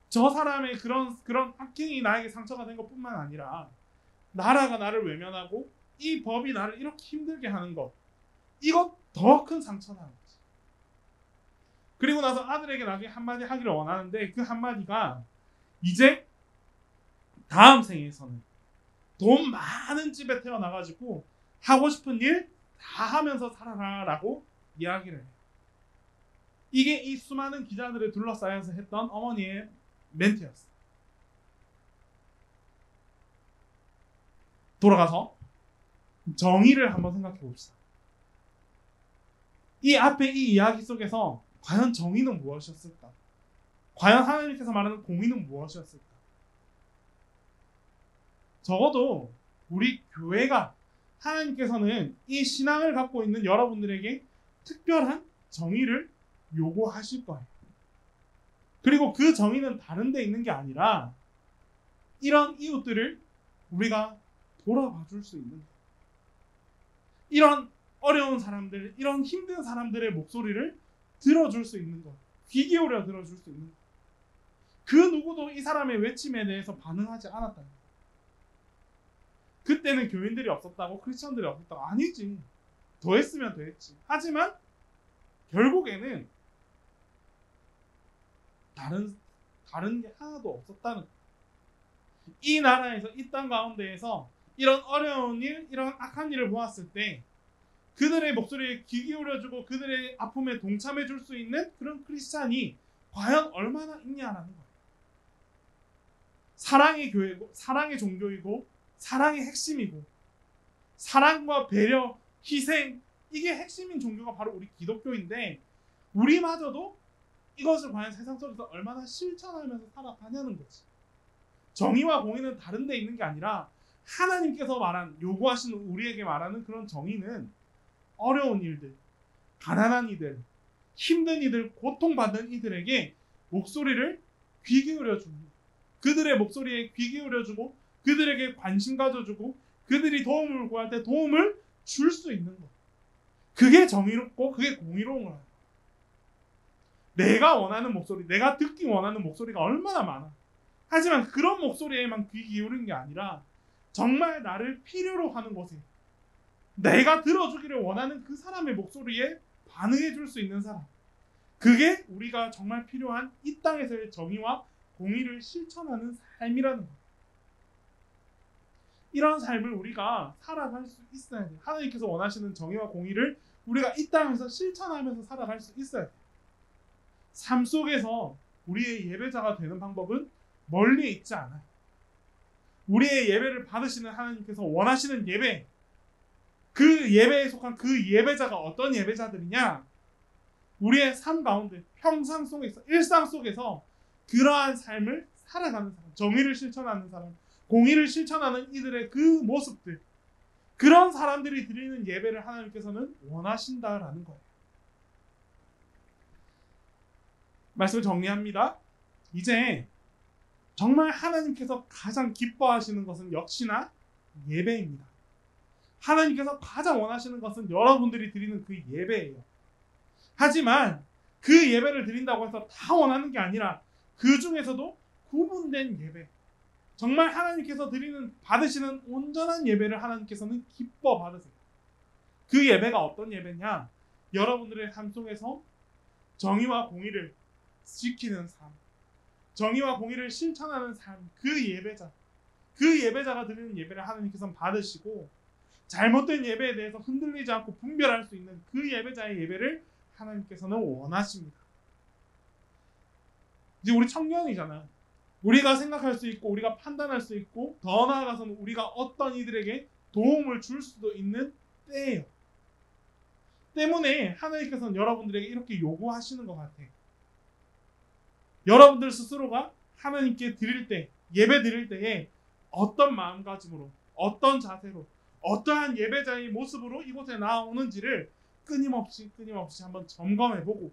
저 사람의 그런 악행이 나에게 상처가 된 것뿐만 아니라 나라가 나를 외면하고 이 법이 나를 이렇게 힘들게 하는 것 이거 더 큰 상처라는 거지. 그리고 나서 아들에게 나중에 한마디 하기를 원하는데 그 한마디가 이제 다음 생에서는 돈 많은 집에 태어나가지고 하고 싶은 일 다 하면서 살아라라고 이야기를 해요. 이게 이 수많은 기자들을 둘러싸여서 했던 어머니의 멘트였어요. 돌아가서 정의를 한번 생각해 봅시다. 이 앞에 이 이야기 속에서 과연 정의는 무엇이었을까? 과연 하나님께서 말하는 공의는 무엇이었을까? 적어도 우리 교회가 하나님께서는 이 신앙을 갖고 있는 여러분들에게 특별한 정의를 요구하실 거예요. 그리고 그 정의는 다른 데 있는 게 아니라 이런 이웃들을 우리가 돌아봐 줄 수 있는 거예요. 이런 어려운 사람들, 이런 힘든 사람들의 목소리를 들어줄 수 있는 것, 귀 기울여 들어줄 수 있는 것. 그 누구도 이 사람의 외침에 대해서 반응하지 않았다는 거예요. 그때는 교인들이 없었다고, 크리스천들이 없었다고. 아니지. 더 했으면 더 했지. 하지만 결국에는 다른 게 하나도 없었다는 거예요. 이 나라에서, 이 땅 가운데에서 이런 어려운 일, 이런 악한 일을 보았을 때 그들의 목소리에 귀 기울여주고 그들의 아픔에 동참해 줄 수 있는 그런 크리스찬이 과연 얼마나 있냐라는 거예요. 사랑의 교회고, 사랑의 종교이고, 사랑의 핵심이고, 사랑과 배려, 희생, 이게 핵심인 종교가 바로 우리 기독교인데 우리마저도 이것을 과연 세상 속에서 얼마나 실천하면서 살아가냐는 거지. 정의와 공의는 다른 데 있는 게 아니라 하나님께서 요구하시는 우리에게 말하는 그런 정의는 어려운 이들, 가난한 이들, 힘든 이들, 고통받는 이들에게 목소리를 귀 기울여주는 거예요. 그들의 목소리에 귀 기울여주고 그들에게 관심 가져주고 그들이 도움을 구할 때 도움을 줄 수 있는 것. 그게 정의롭고 그게 공의로운 거예요. 내가 원하는 목소리, 내가 듣기 원하는 목소리가 얼마나 많아. 하지만 그런 목소리에만 귀 기울인 게 아니라 정말 나를 필요로 하는 곳에 내가 들어주기를 원하는 그 사람의 목소리에 반응해 줄 수 있는 사람. 그게 우리가 정말 필요한 이 땅에서의 정의와 공의를 실천하는 삶이라는 거예요. 이런 삶을 우리가 살아갈 수 있어야 돼요. 하나님께서 원하시는 정의와 공의를 우리가 이 땅에서 실천하면서 살아갈 수 있어야 돼요. 삶 속에서 우리의 예배자가 되는 방법은 멀리 있지 않아요. 우리의 예배를 받으시는 하나님께서 원하시는 예배, 그 예배에 속한 그 예배자가 어떤 예배자들이냐? 우리의 삶 가운데, 평상 속에서, 일상 속에서 그러한 삶을 살아가는 사람, 정의를 실천하는 사람, 공의를 실천하는 이들의 그 모습들, 그런 사람들이 드리는 예배를 하나님께서는 원하신다라는 거예요. 말씀을 정리합니다. 이제 정말 하나님께서 가장 기뻐하시는 것은 역시나 예배입니다. 하나님께서 가장 원하시는 것은 여러분들이 드리는 그 예배예요. 하지만 그 예배를 드린다고 해서 다 원하는 게 아니라 그 중에서도 구분된 예배, 정말 하나님께서 받으시는 온전한 예배를 하나님께서는 기뻐 받으세요. 그 예배가 어떤 예배냐? 여러분들의 삶 속에서 정의와 공의를 지키는 삶, 정의와 공의를 실천하는 삶, 그 예배자가 드리는 예배를 하나님께서는 받으시고, 잘못된 예배에 대해서 흔들리지 않고 분별할 수 있는 그 예배자의 예배를 하나님께서는 원하십니다. 이제 우리 청년이잖아요. 우리가 생각할 수 있고 우리가 판단할 수 있고 더 나아가서는 우리가 어떤 이들에게 도움을 줄 수도 있는 때예요. 때문에 하나님께서는 여러분들에게 이렇게 요구하시는 것 같아요. 여러분들 스스로가 하나님께 드릴 때, 예배 드릴 때에 어떤 마음가짐으로, 어떤 자세로, 어떠한 예배자의 모습으로 이곳에 나오는지를 끊임없이 한번 점검해보고,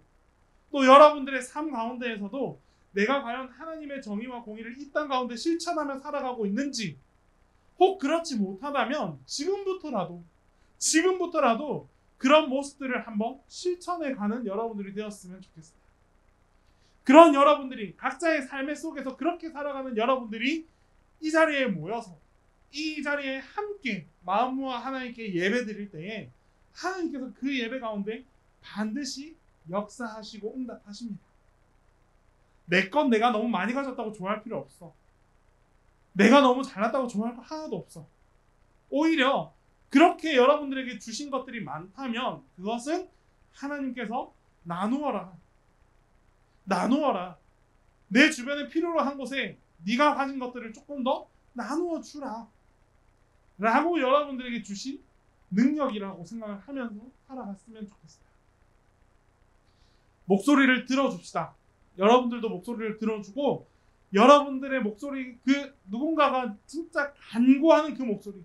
또 여러분들의 삶 가운데에서도 내가 과연 하나님의 정의와 공의를 이 땅 가운데 실천하며 살아가고 있는지, 혹 그렇지 못하다면 지금부터라도 그런 모습들을 한번 실천해가는 여러분들이 되었으면 좋겠습니다. 그런 여러분들이, 각자의 삶의 속에서 그렇게 살아가는 여러분들이 이 자리에 모여서 이 자리에 함께 마음과 하나님께 예배 드릴 때에 하나님께서 그 예배 가운데 반드시 역사하시고 응답하십니다. 내 건 내가 너무 많이 가졌다고 좋아할 필요 없어. 내가 너무 잘났다고 좋아할 거 하나도 없어. 오히려 그렇게 여러분들에게 주신 것들이 많다면 그것은 하나님께서 나누어라. 내 주변에 필요로 한 곳에 네가 가진 것들을 조금 더 나누어 주라 라고 여러분들에게 주신 능력이라고 생각을 하면서 살아갔으면 좋겠어요. 목소리를 들어줍시다. 여러분들도 목소리를 들어주고, 여러분들의 목소리, 그 누군가가 진짜 간구하는 그 목소리,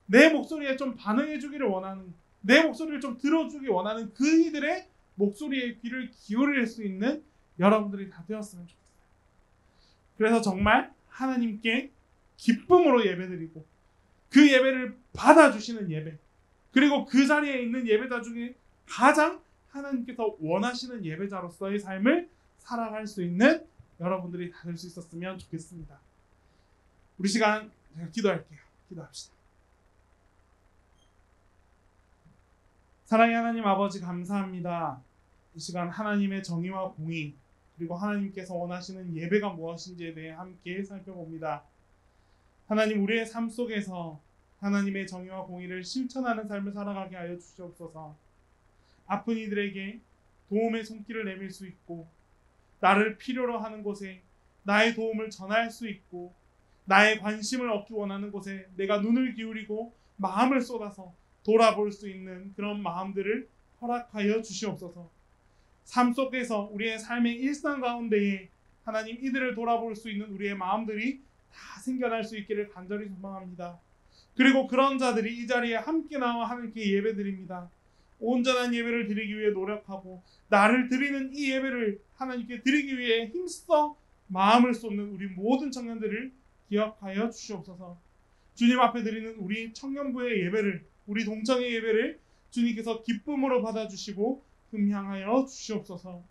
내 목소리에 좀 반응해주기를 원하는, 내 목소리를 좀 들어주기 원하는 그 이들의 목소리에 귀를 기울일 수 있는 여러분들이 다 되었으면 좋겠어요. 그래서 정말 하나님께 기쁨으로 예배드리고 그 예배를 받아주시는 예배, 그리고 그 자리에 있는 예배자 중에 가장 하나님께서 원하시는 예배자로서의 삶을 살아갈 수 있는 여러분들이 다 될 수 있었으면 좋겠습니다. 우리 시간 제가 기도할게요. 기도합시다. 사랑의 하나님 아버지, 감사합니다. 이 시간 하나님의 정의와 공의, 그리고 하나님께서 원하시는 예배가 무엇인지에 대해 함께 살펴봅니다. 하나님, 우리의 삶 속에서 하나님의 정의와 공의를 실천하는 삶을 살아가게 하여 주시옵소서. 아픈 이들에게 도움의 손길을 내밀 수 있고, 나를 필요로 하는 곳에 나의 도움을 전할 수 있고, 나의 관심을 얻기 원하는 곳에 내가 눈을 기울이고 마음을 쏟아서 돌아볼 수 있는 그런 마음들을 허락하여 주시옵소서. 삶 속에서 우리의 삶의 일상 가운데에 하나님, 이들을 돌아볼 수 있는 우리의 마음들이 다 생겨날 수 있기를 간절히 소망합니다. 그리고 그런 자들이 이 자리에 함께 나와 하나님께 예배드립니다. 온전한 예배를 드리기 위해 노력하고, 나를 드리는 이 예배를 하나님께 드리기 위해 힘써 마음을 쏟는 우리 모든 청년들을 기억하여 주시옵소서. 주님 앞에 드리는 우리 청년부의 예배를, 우리 동청의 예배를 주님께서 기쁨으로 받아주시고 흠향하여 주시옵소서.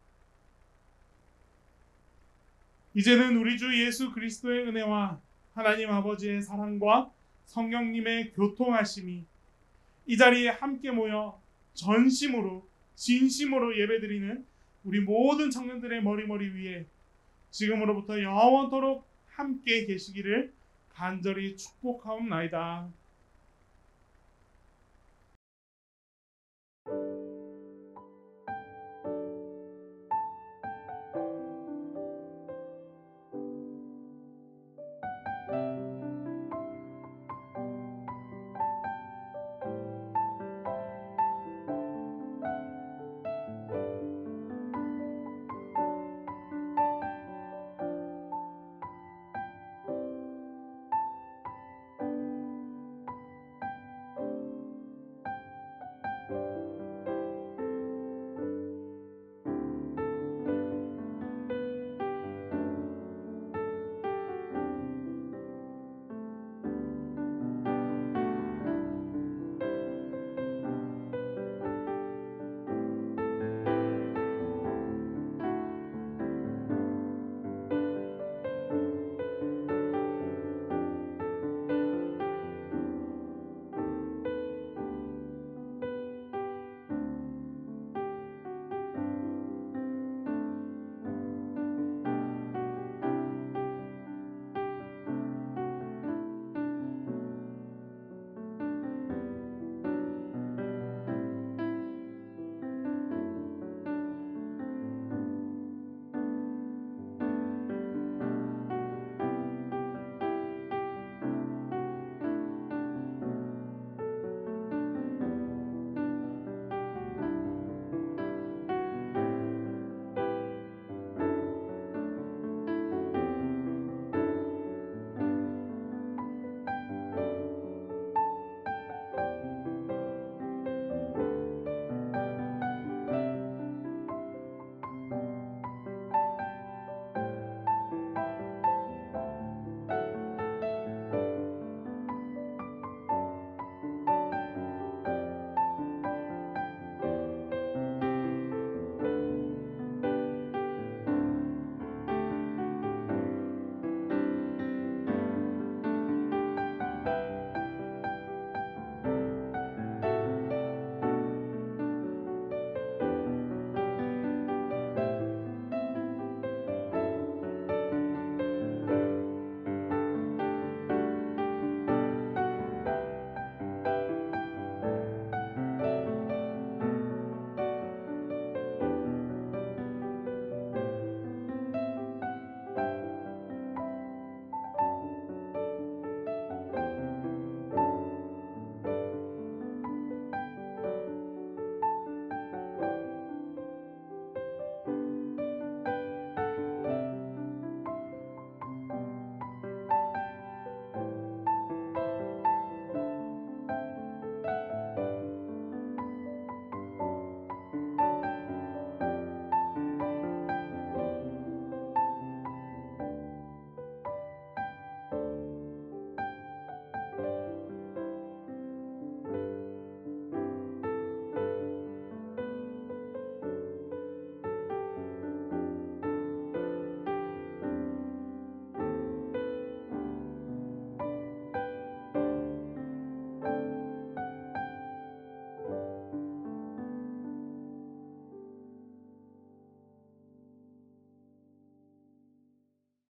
이제는 우리 주 예수 그리스도의 은혜와 하나님 아버지의 사랑과 성령님의 교통하심이 이 자리에 함께 모여 전심으로 진심으로 예배드리는 우리 모든 청년들의 머리 위에 지금으로부터 영원토록 함께 계시기를 간절히 축복하옵나이다.